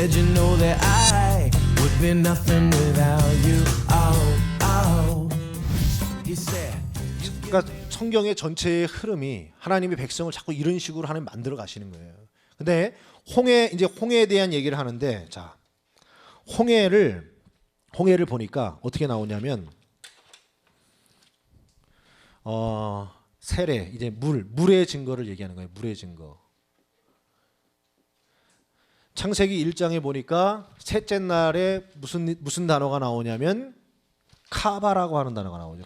Said you know that I would be nothing without you. Oh, oh. He said. 그러니까 성경의 전체의 흐름이 하나님의 백성을 자꾸 이런 식으로 하나님 만들어 가시는 거예요. 근데 홍해에 대한 얘기를 하는데, 자, 홍해를 보니까 어떻게 나오냐면 세례, 이제 물의 증거를 얘기하는 거예요. 물의 증거. 창세기 1장에 보니까 셋째 날에 무슨 단어가 나오냐면 카바라고 하는 단어가 나오죠.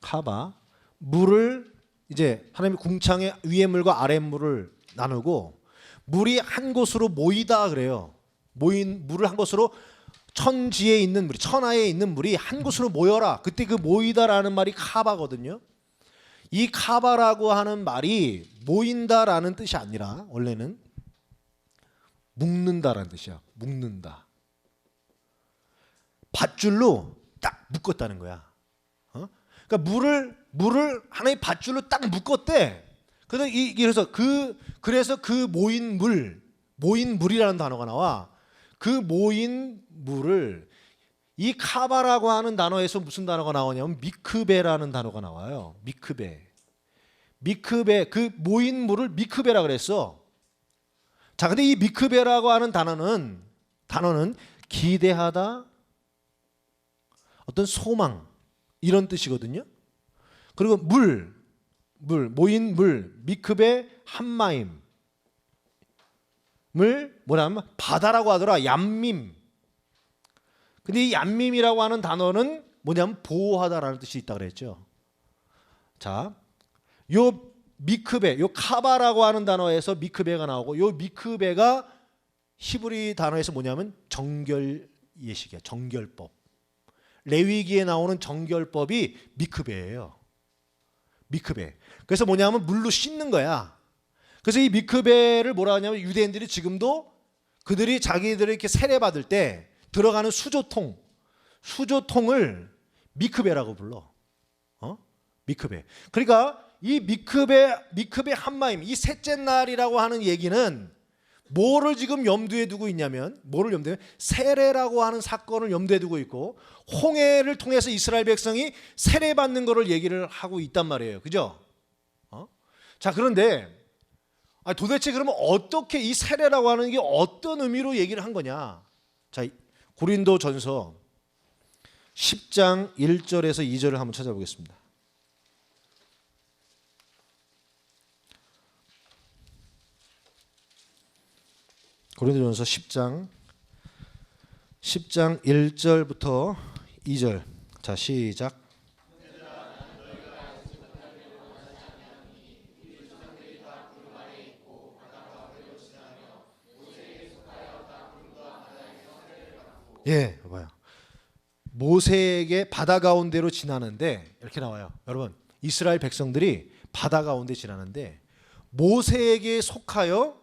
카바. 물을 이제 하나님의 궁창의 위의 물과 아래 물을 나누고 물이 한 곳으로 모이다 그래요. 물을 한 곳으로 천지에 있는 물이, 천하에 있는 물이 한 곳으로 모여라. 그때 그 모이다라는 말이 카바거든요. 이 카바라고 하는 말이 모인다라는 뜻이 아니라 원래는 묶는다라는 뜻이야. 묶는다. 밧줄로 딱 묶었다는 거야. 그러니까 물을 하나의 밧줄로 딱 묶었대. 그래서 그 모인 물이라는 단어가 나와. 그 모인 물을 이 카바라고 하는 단어에서 무슨 단어가 나오냐면 미크베라는 단어가 나와요. 미크베. 그 모인 물을 미크베라 그랬어. 자, 근데 이 미크베라고 하는 단어는 기대하다, 어떤 소망 이런 뜻이거든요. 그리고 모인 물, 미크베 한마임을 뭐냐면 바다라고 하더라. 얌밈. 근데 이 얌밈이라고 하는 단어는 뭐냐면 보호하다라는 뜻이 있다 그랬죠. 자, 요 미크베, 요 카바라고 하는 단어에서 미크베가 나오고, 요 미크베가 히브리 단어에서 뭐냐면 정결 예식이야. 정결법. 레위기에 나오는 정결법이 미크베예요. 미크베. 그래서 뭐냐면 물로 씻는 거야. 그래서 이 미크베를 뭐라 하냐면 유대인들이 지금도 그들이 자기들이 이렇게 세례 받을 때 들어가는 수조통을 미크베라고 불러. 미크베. 그러니까 이 미크베 한마임, 이 셋째 날이라고 하는 얘기는 뭐를 지금 염두에 두고 있냐면, 세례라고 하는 사건을 염두에 두고 있고, 홍해를 통해서 이스라엘 백성이 세례 받는 거를 얘기를 하고 있단 말이에요. 그죠? 자, 그런데 도대체 그러면 어떻게 이 세례라고 하는 게 어떤 의미로 얘기를 한 거냐? 자, 고린도전서 10장 1절에서 2절을 한번 찾아보겠습니다. 고린도전서 10장 1절부터 2절. 자, 시작. 예, 봐봐요. 모세에게 바다 가운데로 지나는데 이렇게 나와요. 여러분, 이스라엘 백성들이 바다 가운데 지나는데 모세에게 속하여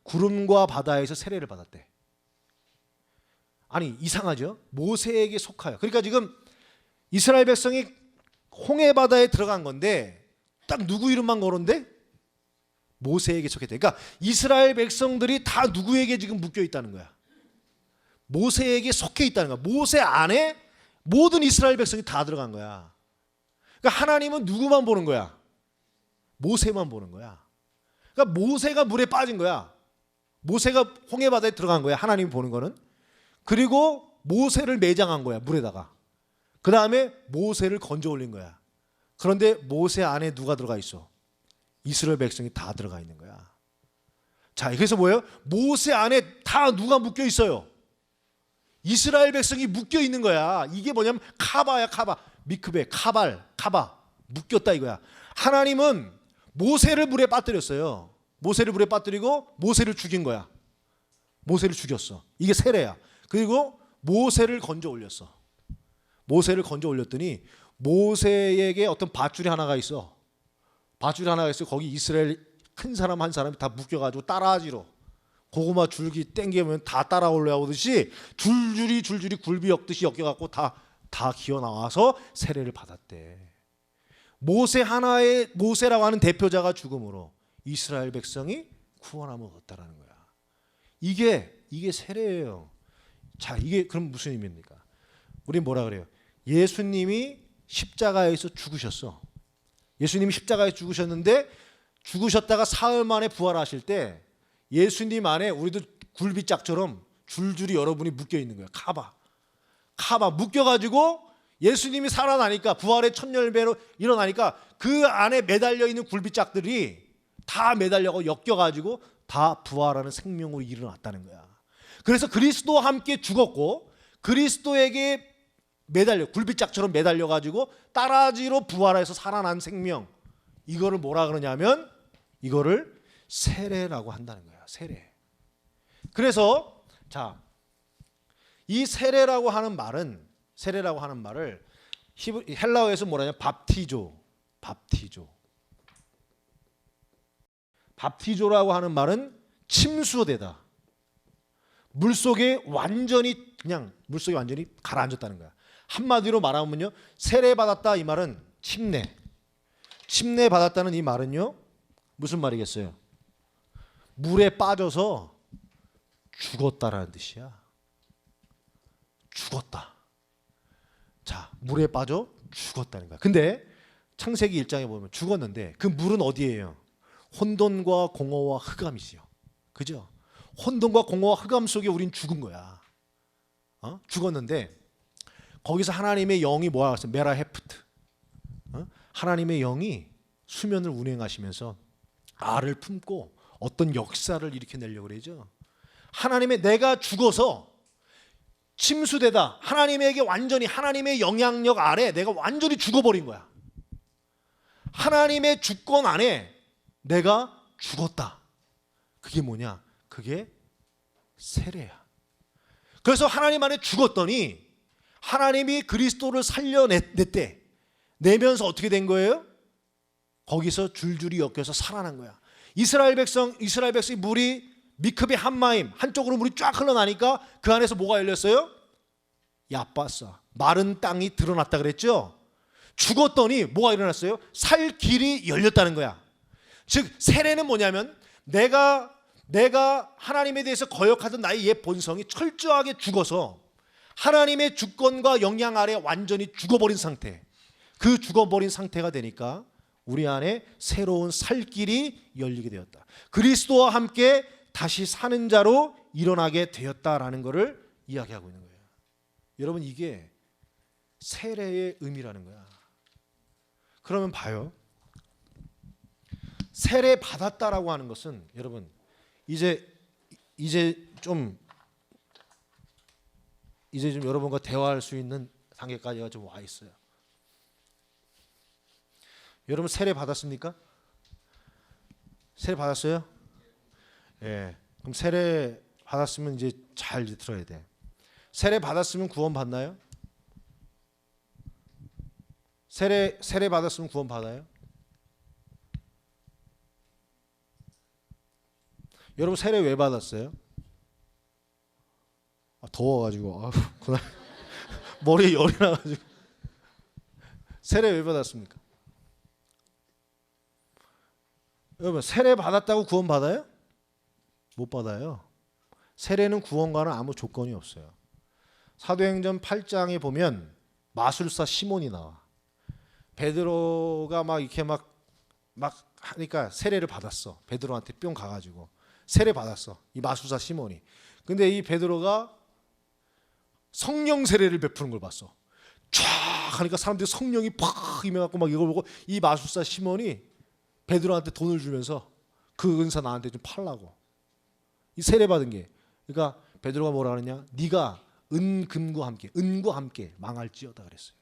구름과 바다에서 세례를 받았대. 아니, 이상하죠? 모세에게 속하여. 그러니까 지금 이스라엘 백성이 홍해 바다에 들어간 건데 딱 누구 이름만 거론데? 모세에게 속했대. 그러니까 이스라엘 백성들이 다 누구에게 지금 묶여 있다는 거야. 모세에게 속해 있다는 거야. 모세 안에 모든 이스라엘 백성이 다 들어간 거야. 그러니까 하나님은 누구만 보는 거야? 모세만 보는 거야. 그러니까 모세가 물에 빠진 거야. 모세가 홍해 바다에 들어간 거야. 하나님이 보는 거는. 그리고 모세를 매장한 거야. 물에다가. 그 다음에 모세를 건져 올린 거야. 그런데 모세 안에 누가 들어가 있어? 이스라엘 백성이 다 들어가 있는 거야. 자, 그래서 뭐예요? 모세 안에 다 누가 묶여 있어요? 이스라엘 백성이 묶여 있는 거야. 이게 뭐냐면 카바야. 카바. 미크베, 카바. 묶였다 이거야. 하나님은 모세를 물에 빠뜨렸어요. 모세를 물에 빠뜨리고 모세를 죽인 거야. 모세를 죽였어. 이게 세례야. 그리고 모세를 건져 올렸어. 모세를 건져 올렸더니 모세에게 어떤 밧줄이 하나가 있어. 거기 이스라엘 큰 사람 한 사람이 다 묶여가지고 따라지로 고구마 줄기 땡기면 다 따라 올라오듯이 줄줄이 굴비 엮듯이 엮여갖고 다 기어 나와서 세례를 받았대. 모세라고 하는 대표자가 죽음으로 이스라엘 백성이 구원함을 얻었다라는 거야. 이게 세례예요. 자, 이게 그럼 무슨 의미입니까? 우리 뭐라 그래요? 예수님이 십자가에서 죽으셨어. 예수님이 십자가에 죽으셨는데 죽으셨다가 사흘 만에 부활하실 때 예수님 안에 우리도 굴비짝처럼 줄줄이 여러분이 묶여 있는 거예요. 카바 묶여가지고 예수님이 살아나니까 부활의 첫 열매로 일어나니까 그 안에 매달려 있는 굴비짝들이 다 매달려고 엮여가지고 다 부활하는 생명으로 일어났다는 거야. 그래서 그리스도와 함께 죽었고 그리스도에게 굴비짝처럼 매달려가지고 따라지로 부활해서 살아난 생명, 이거를 뭐라 그러냐면 이거를 세례라고 한다는 거야. 세례. 그래서 자, 이 세례라고 하는 말을 헬라어에서 뭐라냐? 밥티조라고 하는 말은 침수되다. 물속에 완전히 가라앉았다는 거야. 한마디로 말하면요, 세례 받았다 이 말은 침례 받았다는 이 말은요 무슨 말이겠어요? 물에 빠져서 죽었다라는 뜻이야. 죽었다. 자, 물에 빠져 죽었다는 거야. 근데 창세기 1장에 보면 죽었는데 그 물은 어디예요? 혼돈과 공허와 흑암이지요. 그죠? 혼돈과 공허와 흑암 속에 우린 죽은 거야. 죽었는데 거기서 하나님의 영이 뭐라고 했어요? 메라헤프트. 하나님의 영이 수면을 운행하시면서 알을 품고 어떤 역사를 일으켜내려고 그러죠. 내가 죽어서 침수되다. 하나님에게 완전히 하나님의 영향력 아래 내가 완전히 죽어버린 거야. 하나님의 주권 안에 내가 죽었다. 그게 뭐냐? 그게 세례야. 그래서 하나님 안에 죽었더니 하나님이 그리스도를 살려냈대. 내면서 어떻게 된 거예요? 거기서 줄줄이 엮여서 살아난 거야. 이스라엘 백성이 물이 미크베 한마임 한쪽으로 물이 쫙 흘러나니까 그 안에서 뭐가 열렸어요? 야빠싸, 마른 땅이 드러났다 그랬죠. 죽었더니 뭐가 일어났어요? 살 길이 열렸다는 거야. 즉 세례는 뭐냐면 내가 하나님에 대해서 거역하던 나의 옛 본성이 철저하게 죽어서 하나님의 주권과 영향 아래 완전히 죽어버린 상태. 그 죽어버린 상태가 되니까 우리 안에 새로운 살 길이 열리게 되었다. 그리스도와 함께 다시 사는 자로 일어나게 되었다라는 것을 이야기하고 있는 거예요. 여러분, 이게 세례의 의미라는 거야. 그러면 봐요. 세례 받았다라고 하는 것은 여러분 이제 좀 여러분과 대화할 수 있는 단계까지가 좀 와 있어요. 여러분 세례 받았습니까? 세례 받았어요? 예. 그럼 세례 받았으면 이제 잘 들어야 돼. 세례 받았으면 구원 받나요? 세례 받았으면 구원 받아요? 여러분 세례 왜 받았어요? 더워가지고 그날 머리에 열이 나가지고. 세례 왜 받았습니까? 여러분 세례 받았다고 구원 받아요? 못 받아요. 세례는 구원과는 아무 조건이 없어요. 사도행전 8장에 보면 마술사 시몬이 나와. 베드로가 막 이렇게 막 하니까 세례를 받았어. 베드로한테 뿅 가가지고 세례 받았어. 이 마술사 시몬이. 근데 이 베드로가 성령 세례를 베푸는 걸 봤어. 쫙 하니까 사람들이 성령이 팍 임해갖고 막 이걸 보고 이 마술사 시몬이 베드로한테 돈을 주면서 그 은사 나한테 좀 팔라고. 이 세례 받은 게. 그러니까 베드로가 뭐라 그러냐? 네가 은과 함께 망할지어다 그랬어요.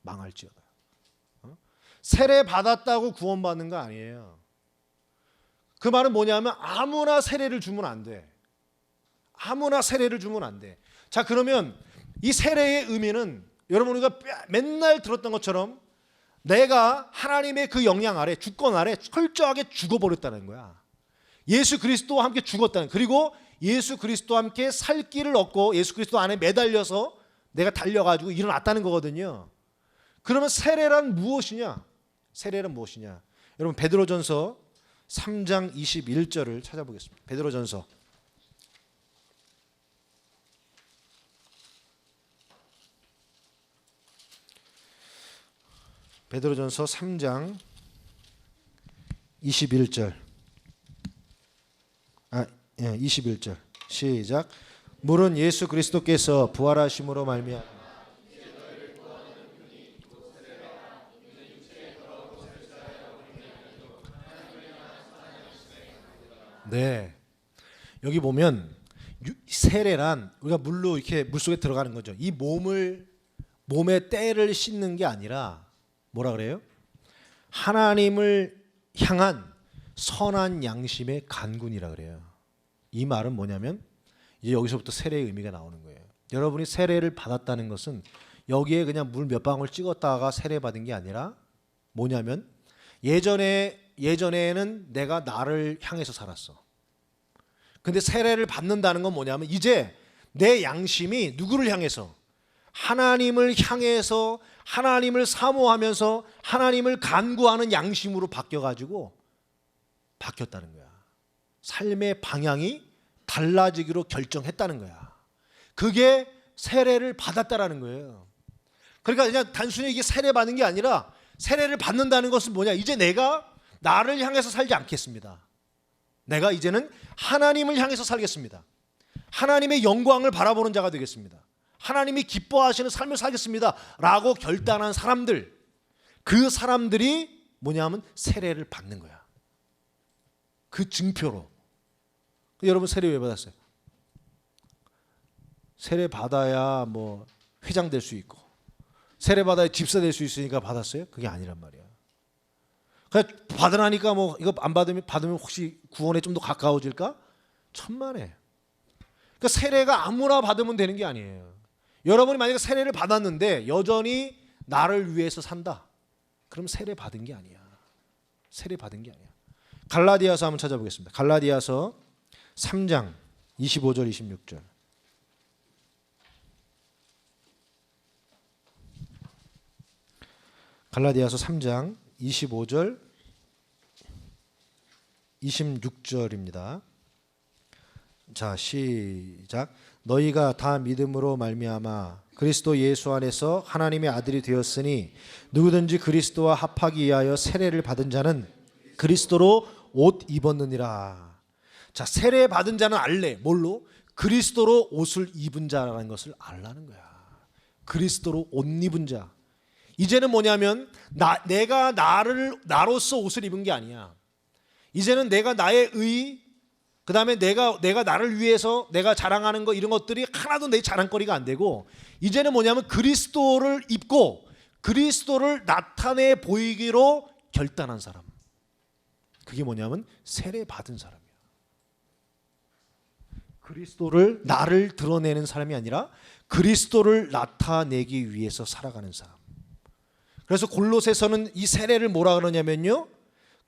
망할지어다. 세례 받았다고 구원받는 거 아니에요. 그 말은 뭐냐면 아무나 세례를 주면 안 돼. 아무나 세례를 주면 안 돼. 자, 그러면 이 세례의 의미는 여러분 우리가 맨날 들었던 것처럼 내가 하나님의 그 영향 아래, 주권 아래 철저하게 죽어버렸다는 거야. 예수 그리스도와 함께 죽었다는, 그리고 예수 그리스도와 함께 살 길을 얻고 예수 그리스도 안에 매달려서 내가 달려가지고 일어났다는 거거든요. 그러면 세례란 무엇이냐? 세례란 무엇이냐? 여러분 베드로전서 3장 21절을 찾아보겠습니다. 베드로전서 베드로전서 3장 21절 21절 시작. 물은 예수 그리스도께서 부활하심으로 말미암아 네, 여기 보면 세례란 우리가 물로 이렇게 물속에 들어가는 거죠. 이 몸에 때를 씻는 게 아니라 뭐라 그래요? 하나님을 향한 선한 양심의 간군이라 그래요. 이 말은 뭐냐면 이제 여기서부터 세례의 의미가 나오는 거예요. 여러분이 세례를 받았다는 것은 여기에 그냥 물 몇 방울 찍었다가 세례 받은 게 아니라 뭐냐면 예전에는 내가 나를 향해서 살았어. 근데 세례를 받는다는 건 뭐냐면 이제 내 양심이 누구를 향해서? 하나님을 향해서 하나님을 사모하면서 하나님을 간구하는 양심으로 바뀌어가지고 바뀌었다는 거야. 삶의 방향이 달라지기로 결정했다는 거야. 그게 세례를 받았다라는 거예요. 그러니까 그냥 단순히 이게 세례 받는 게 아니라 세례를 받는다는 것은 뭐냐? 이제 내가 나를 향해서 살지 않겠습니다. 내가 이제는 하나님을 향해서 살겠습니다. 하나님의 영광을 바라보는 자가 되겠습니다. 하나님이 기뻐하시는 삶을 살겠습니다 라고 결단한 사람들, 그 사람들이 뭐냐면 세례를 받는 거야. 그 증표로. 여러분 세례 왜 받았어요? 세례 받아야 뭐 회장 될 수 있고 세례 받아야 집사 될 수 있으니까 받았어요? 그게 아니란 말이야. 그냥 받으라니까 뭐 이거 안 받으면 혹시 구원에 좀 더 가까워질까? 천만에. 그러니까 세례가 아무나 받으면 되는 게 아니에요. 여러분이 만약에 세례를 받았는데 여전히 나를 위해서 산다. 그럼 세례 받은 게 아니야. 세례 받은 게 아니야. 갈라디아서 한번 찾아보겠습니다. 갈라디아서 3장 25절 26절. 갈라디아서 3장 25절 26절입니다. 자, 시작. 너희가 다 믿음으로 말미암아 그리스도 예수 안에서 하나님의 아들이 되었으니 누구든지 그리스도와 합하기 위하여 세례를 받은 자는 그리스도로 옷 입었느니라. 자, 세례 받은 자는 알래. 뭘로? 그리스도로 옷을 입은 자라는 것을 알라는 거야. 그리스도로 옷 입은 자. 이제는 뭐냐면 내가 나로서 옷을 입은 게 아니야. 이제는 내가 나의 의, 그 다음에 내가 나를 위해서 내가 자랑하는 거 이런 것들이 하나도 내 자랑거리가 안 되고 이제는 뭐냐면 그리스도를 입고 그리스도를 나타내 보이기로 결단한 사람. 그게 뭐냐면 세례 받은 사람이야. 그리스도를 나를 드러내는 사람이 아니라 그리스도를 나타내기 위해서 살아가는 사람. 그래서 골로새서는 이 세례를 뭐라 그러냐면요,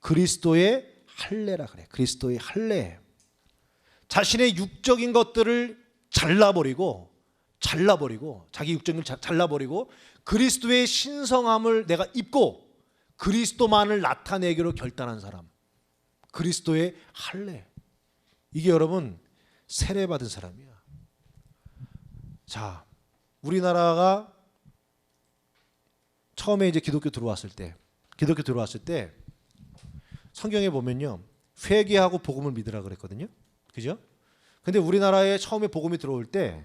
그리스도의 할례라 그래. 그리스도의 할례. 자신의 육적인 것들을 잘라버리고 자기 육적인 걸 잘라버리고 그리스도의 신성함을 내가 입고 그리스도만을 나타내기로 결단한 사람. 그리스도의 할례. 이게 여러분 세례 받은 사람이야. 자, 우리나라가 처음에 이제 기독교 들어왔을 때 성경에 보면요, 회개하고 복음을 믿으라 그랬거든요. 그죠? 근데 우리나라에 처음에 복음이 들어올 때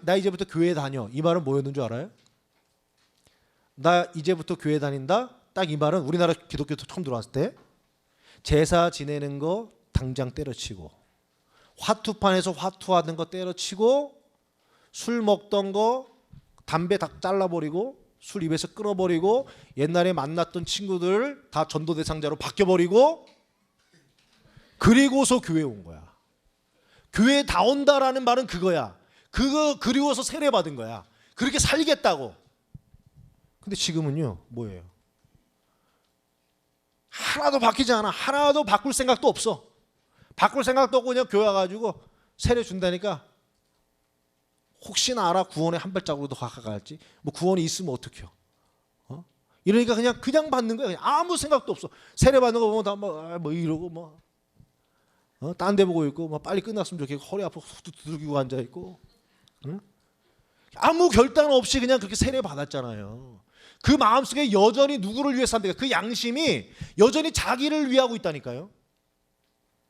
나 이제부터 교회 다녀. 이 말은 뭐였는 줄 알아요? 나 이제부터 교회 다닌다. 딱 이 말은 우리나라 기독교 처음 들어왔을 때 제사 지내는 거 당장 때려치고 화투판에서 화투하는 거 때려치고 술 먹던 거 담배 다 잘라버리고 술 입에서 끊어버리고 옛날에 만났던 친구들 다 전도 대상자로 바뀌어버리고 그리고서 교회에 온 거야. 교회에 다 온다라는 말은 그거야. 그리고서 세례 받은 거야. 그렇게 살겠다고. 근데 지금은요, 뭐예요? 하나도 바뀌지 않아. 하나도 바꿀 생각도 없어. 바꿀 생각도 없고 그냥 교회 와가지고 세례 준다니까 혹시나 알아 구원에 한 발자국으로 더 가까갈지. 뭐 구원이 있으면 어떡해요? 이러니까 그냥 받는 거야. 그냥 아무 생각도 없어. 세례 받는 거 보면 다 뭐 이러고 뭐 딴 데 보고 있고 뭐 빨리 끝났으면 좋겠고 허리 아프고 두들기고 앉아 있고 응? 아무 결단 없이 그냥 그렇게 세례 받았잖아요. 그 마음속에 여전히 누구를 위해서 산다. 그 양심이 여전히 자기를 위하고 있다니까요.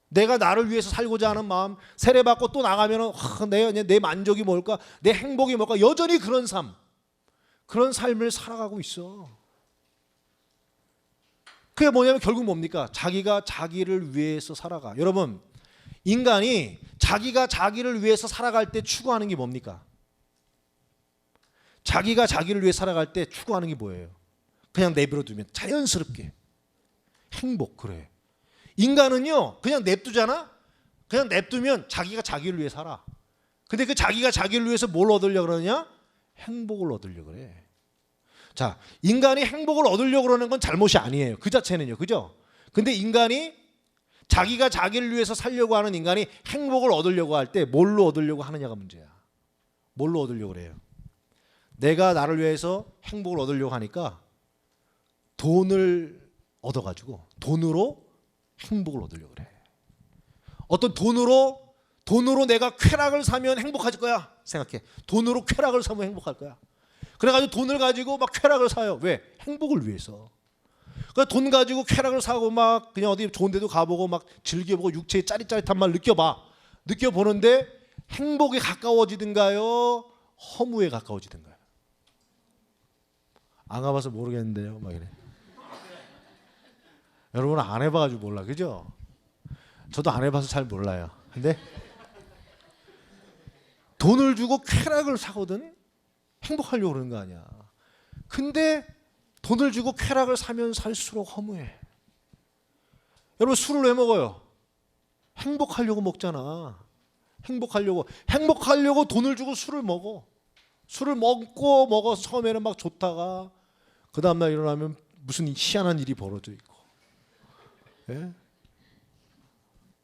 내가 나를 위해서 살고자 하는 마음, 세례 받고 또 나가면은 내 만족이 뭘까, 내 행복이 뭘까, 여전히 그런 삶을 살아가고 있어. 그게 뭐냐면 결국 뭡니까? 자기가 자기를 위해서 살아가. 여러분, 인간이 자기가 자기를 위해서 살아갈 때 추구하는 게 뭡니까? 자기가 자기를 위해 살아갈 때 추구하는 게 뭐예요? 그냥 내버려 두면 자연스럽게 행복. 그래. 인간은요 그냥 냅두잖아. 그냥 냅두면 자기가 자기를 위해 살아. 근데 그 자기가 자기를 위해서 뭘 얻으려고 그러냐? 행복을 얻으려고 그래. 자, 인간이 행복을 얻으려고 그러는 건 잘못이 아니에요. 그 자체는요. 그죠? 근데 인간이 자기가 자기를 위해서 살려고 하는 인간이 행복을 얻으려고 할 때 뭘로 얻으려고 하느냐가 문제야. 뭘로 얻으려고 그래요? 내가 나를 위해서 행복을 얻으려고 하니까 돈을 얻어가지고 돈으로 행복을 얻으려고 그래. 어떤 돈으로 내가 쾌락을 사면 행복할 거야 생각해. 돈으로 쾌락을 사면 행복할 거야. 그래가지고 돈을 가지고 막 쾌락을 사요. 왜? 행복을 위해서. 그러니까 돈 가지고 쾌락을 사고 막 그냥 어디 좋은 데도 가보고 막 즐겨보고 육체의 짜릿짜릿한 말 느껴보는데 행복에 가까워지든가요? 허무에 가까워지든가요? 안 가봐서 모르겠는데요. 막 이래. 여러분은 안 해봐가지고 몰라, 그죠? 저도 안 해봐서 잘 몰라요. 근데 돈을 주고 쾌락을 사거든 행복하려고 그러는 거 아니야. 근데 돈을 주고 쾌락을 사면 살수록 허무해. 여러분 술을 왜 먹어요? 행복하려고 먹잖아. 행복하려고 돈을 주고 술을 먹어. 술을 먹어서 처음에는 막 좋다가 그 다음날 일어나면 무슨 희한한 일이 벌어져 있고, 예?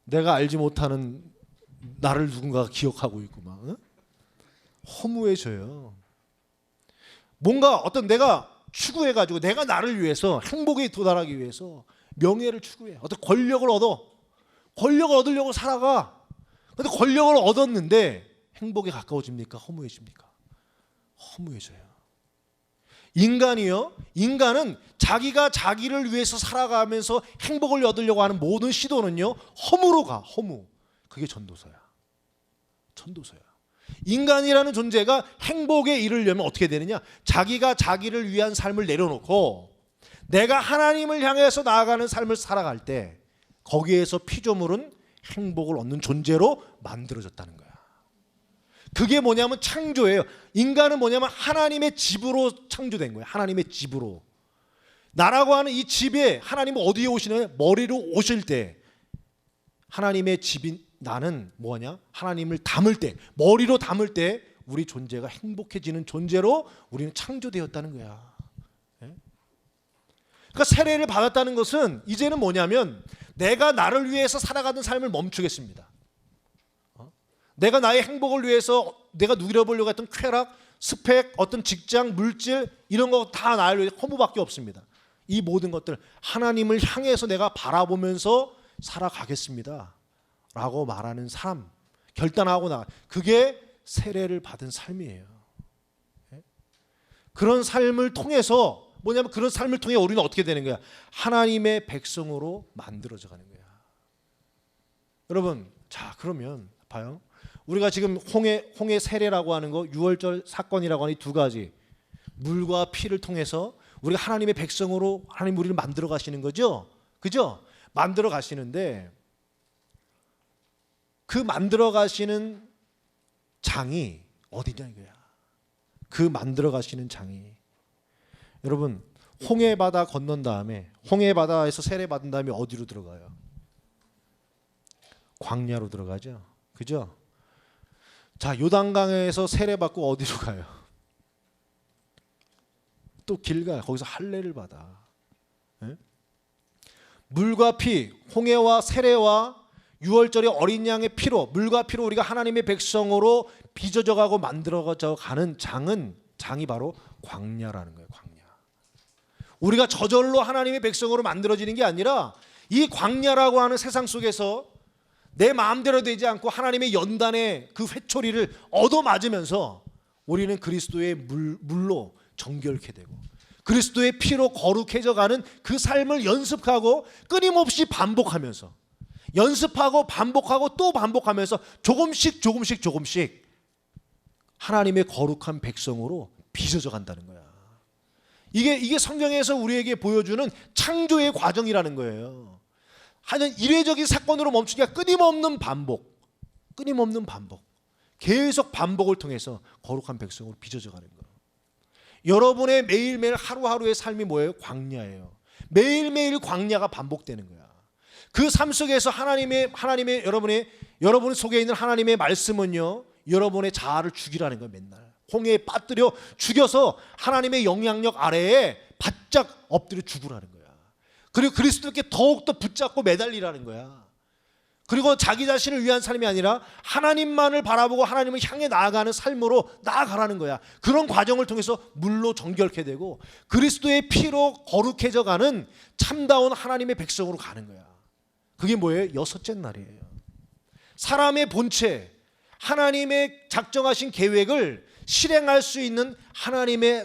내가 알지 못하는 나를 누군가가 기억하고 있고 막 허무해져요. 뭔가 어떤 내가 추구해가지고 내가 나를 위해서 행복에 도달하기 위해서 명예를 추구해. 어떤 권력을 얻으려고 살아가. 근데 권력을 얻었는데 행복에 가까워집니까? 허무해집니까? 허무해져요. 인간은 자기가 자기를 위해서 살아가면서 행복을 얻으려고 하는 모든 시도는요 허무로 가. 허무. 그게 전도서야. 인간이라는 존재가 행복에 이르려면 어떻게 되느냐? 자기가 자기를 위한 삶을 내려놓고 내가 하나님을 향해서 나아가는 삶을 살아갈 때 거기에서 피조물은 행복을 얻는 존재로 만들어졌다는 거야. 그게 뭐냐면 창조예요. 인간은 뭐냐면 하나님의 집으로 창조된 거예요. 하나님의 집으로. 나라고 하는 이 집에 하나님은 어디에 오시느냐? 머리로 오실 때 하나님의 집인 나는 뭐냐? 하나님을 담을 때, 머리로 담을 때 우리 존재가 행복해지는 존재로 우리는 창조되었다는 거야. 그러니까 세례를 받았다는 것은 이제는 뭐냐면 내가 나를 위해서 살아가는 삶을 멈추겠습니다. 내가 나의 행복을 위해서 내가 누려보려고 했던 쾌락, 스펙, 어떤 직장, 물질 이런 거 다 나를 위해 허무밖에 없습니다. 이 모든 것들 하나님을 향해서 내가 바라보면서 살아가겠습니다 라고 말하는 삶, 결단하고 나 그게 세례를 받은 삶이에요. 그런 삶을 통해서 뭐냐면 그런 삶을 통해 우리는 어떻게 되는 거야? 하나님의 백성으로 만들어져 가는 거야. 여러분, 자 그러면 봐요. 우리가 지금 홍해 세례라고 하는 거, 유월절 사건이라고 하는 이 두 가지, 물과 피를 통해서 우리가 하나님의 백성으로 하나님 우리를 만들어 가시는 거죠. 그죠? 만들어 가시는데 그 만들어 가시는 장이 어디냐 이거야. 그 만들어 가시는 장이, 여러분 홍해바다 건넌 다음에, 홍해바다에서 세례 받은 다음에 어디로 들어가요? 광야로 들어가죠. 그죠? 자, 요단강에서 세례 받고 어디로 가요? 또 길 가요. 거기서 할례를 받아. 예? 물과 피, 홍해와 세례와 유월절의 어린 양의 피로, 물과 피로 우리가 하나님의 백성으로 빚어져 가고 만들어져 가는 장이 바로 광야라는 거예요. 광야. 우리가 저절로 하나님의 백성으로 만들어지는 게 아니라 이 광야라고 하는 세상 속에서 내 마음대로 되지 않고 하나님의 연단의 그 회초리를 얻어맞으면서 우리는 그리스도의 물로 정결케 되고 그리스도의 피로 거룩해져가는 그 삶을 연습하고 끊임없이 반복하면서 연습하고 반복하고 또 반복하면서 조금씩 하나님의 거룩한 백성으로 빚어져 간다는 거야. 이게 성경에서 우리에게 보여주는 창조의 과정이라는 거예요. 하여튼 일회적인 사건으로 멈추기가 끊임없는 반복, 계속 반복을 통해서 거룩한 백성으로 빚어져 가는 거예요. 여러분의 매일매일 하루하루의 삶이 뭐예요? 광야예요. 매일매일 광야가 반복되는 거야. 그 삶 속에서 하나님의 여러분 속에 있는 하나님의 말씀은요, 여러분의 자아를 죽이라는 거예요. 맨날 홍해에 빠뜨려 죽여서 하나님의 영향력 아래에 바짝 엎드려 죽으라는 거야. 그리고 그리스도께 더욱더 붙잡고 매달리라는 거야. 그리고 자기 자신을 위한 삶이 아니라 하나님만을 바라보고 하나님을 향해 나아가는 삶으로 나아가라는 거야. 그런 과정을 통해서 물로 정결케 되고 그리스도의 피로 거룩해져 가는 참다운 하나님의 백성으로 가는 거야. 그게 뭐예요? 여섯째 날이에요. 사람의 본체, 하나님의 작정하신 계획을 실행할 수 있는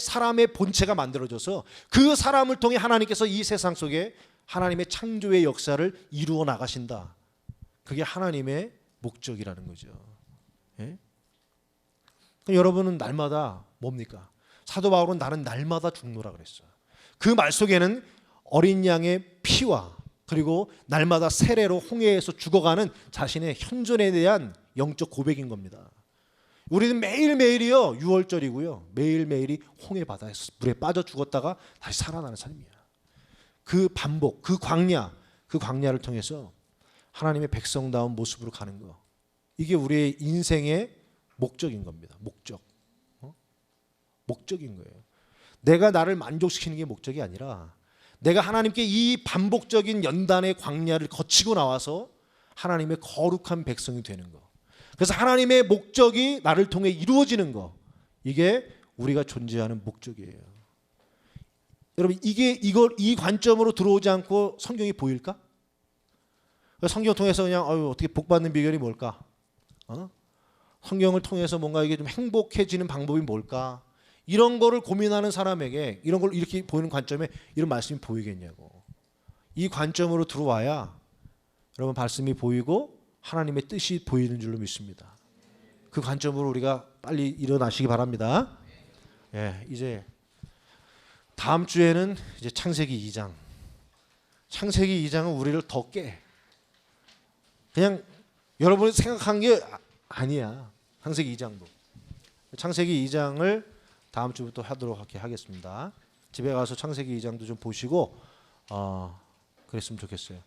사람의 본체가 만들어져서 그 사람을 통해 하나님께서 이 세상 속에 하나님의 창조의 역사를 이루어 나가신다. 그게 하나님의 목적이라는 거죠. 예? 여러분은 날마다 뭡니까? 사도 바울은 나는 날마다 죽노라 그랬어요. 그 말 속에는 어린 양의 피와 그리고 날마다 세례로 홍해에서 죽어가는 자신의 현존에 대한 영적 고백인 겁니다. 우리는 매일매일이요, 유월절이고요, 매일매일이 홍해 바다에서 물에 빠져 죽었다가 다시 살아나는 삶이야. 그 반복, 그 광야를 통해서 하나님의 백성다운 모습으로 가는 거, 이게 우리의 인생의 목적인 겁니다. 목적인 거예요. 내가 나를 만족시키는 게 목적이 아니라 내가 하나님께 이 반복적인 연단의 광야를 거치고 나와서 하나님의 거룩한 백성이 되는 거. 그래서 하나님의 목적이 나를 통해 이루어지는 거, 이게 우리가 존재하는 목적이에요. 여러분, 이 관점으로 들어오지 않고 성경이 보일까? 성경 통해서 그냥 어떻게 복 받는 비결이 뭘까? 성경을 통해서 뭔가 이게 좀 행복해지는 방법이 뭘까? 이런 거를 고민하는 사람에게 이런 걸 이렇게 보이는 관점에 이런 말씀이 보이겠냐고. 이 관점으로 들어와야 여러분 말씀이 보이고 하나님의 뜻이 보이는 줄로 믿습니다. 그 관점으로 우리가 빨리 일어나시기 바랍니다. 예, 이제 다음 주에는 이제 창세기 2장. 창세기 2장은 우리를 더 깨. 그냥 여러분이 생각한 게 아니야. 창세기 2장도. 창세기 2장을 다음 주부터 하도록 하겠습니다. 집에 가서 창세기 2장도 좀 보시고 그랬으면 좋겠어요.